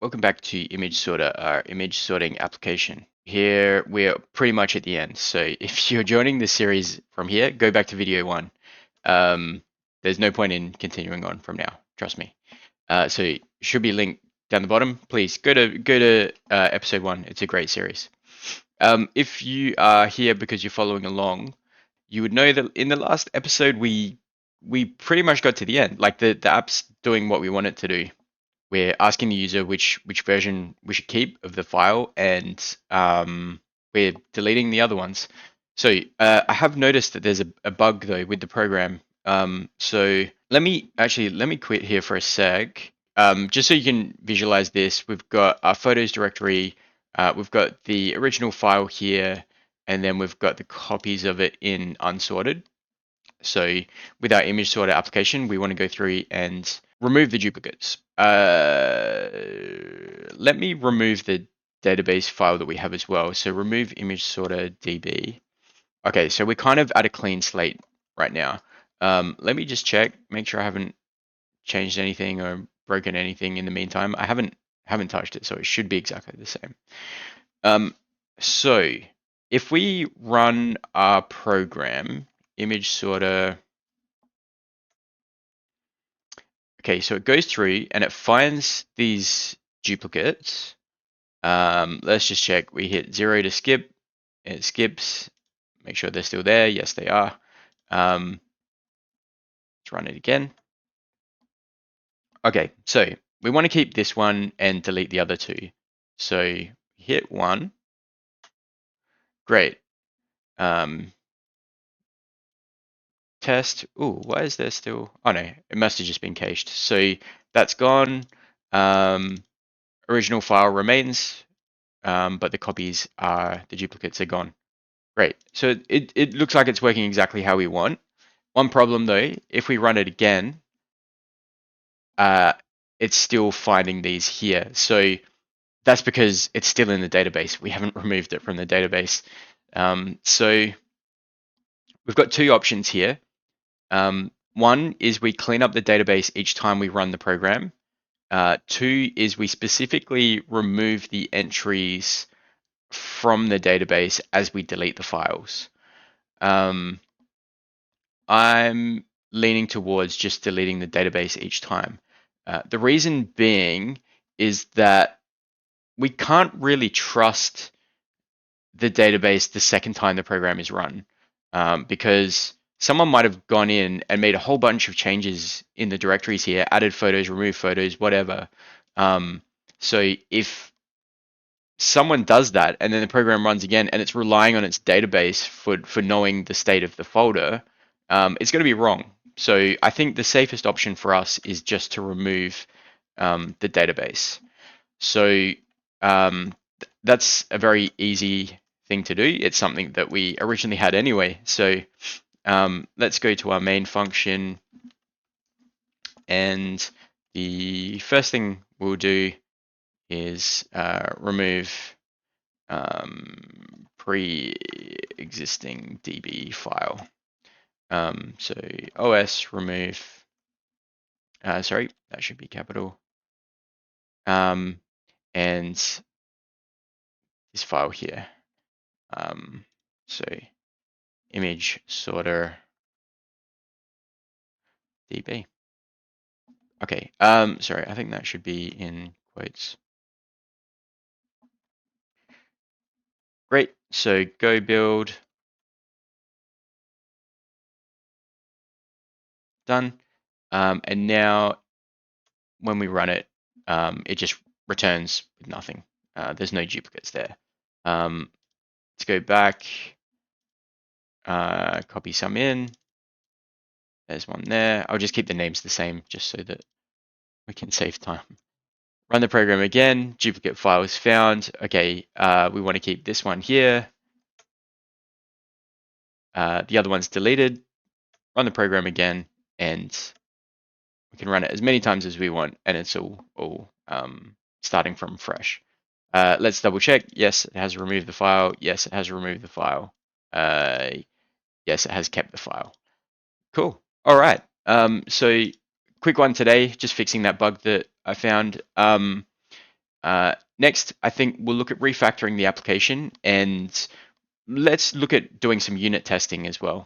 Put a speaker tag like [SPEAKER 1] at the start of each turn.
[SPEAKER 1] Welcome back to Image Sorter, our image sorting application. Here we're pretty much at the end. So if you're joining the series from here, go back to video 1. Um, there's no point in continuing on from now. Trust me. So should be linked down the bottom. Please go to episode 1. It's a great series. If you are here because you're following along, you would know that in the last episode we pretty much got to the end. Like the app's doing what we want it to do. We're asking the user which version we should keep of the file, and we're deleting the other ones. So I have noticed that there's a bug though with the program. So let me quit here for a sec. Just so you can visualize this, we've got our photos directory, we've got the original file here, and then we've got the copies of it in unsorted. So with our image sorter application, we want to go through and remove the duplicates. Let me remove the database file that we have as well. So remove image sorter db. Okay, so we're kind of at a clean slate right now. Let me just check, make sure I haven't changed anything or broken anything in the meantime. I haven't touched it, so it should be exactly the same. So if we run our program, image sorter. Okay, so it goes through and it finds these duplicates. Let's just check. We hit 0 to skip. It skips. Make sure they're still there. Yes, they are. Let's run it again. Okay, so we want to keep this one and delete the other two. So hit 1. Great. Test. Ooh, why is there still? Oh no, it must have just been cached. So that's gone. Original file remains, but the copies are, the duplicates are gone. Great. So it looks like it's working exactly how we want. One problem though, if we run it again, it's still finding these here. So that's because it's still in the database. We haven't removed it from the database. So we've got two options here. One is we clean up the database each time we run the program. Two is we specifically remove the entries from the database as we delete the files. I'm leaning towards just deleting the database each time. The reason being is that we can't really trust the database the second time the program is run, because someone might have gone in and made a whole bunch of changes in the directories here, added photos, removed photos, whatever. So if someone does that and then the program runs again and it's relying on its database for knowing the state of the folder, it's going to be wrong. So I think the safest option for us is just to remove the database. So that's a very easy thing to do. It's something that we originally had anyway. So let's go to our main function, and the first thing we'll do is remove pre-existing DB file. So OS remove, sorry, that should be capital. And this file here. So image sorter DB. Okay, sorry, I think that should be in quotes. Great, so go build. Done. And now when we run it, it just returns with nothing. There's no duplicates there. Let's go back, copy some in. There's one there. I'll just keep the names the same just so that we can save time. Run the program again, duplicate file is found. Okay, we want to keep this one here. The other one's deleted. Run the program again, and we can run it as many times as we want, and it's all starting from fresh. Let's double check. Yes, it has removed the file. Yes, it has removed the file. Yes, it has kept the file. Cool. All right. So quick one today, just fixing that bug that I found. Next, I think we'll look at refactoring the application, and let's look at doing some unit testing as well.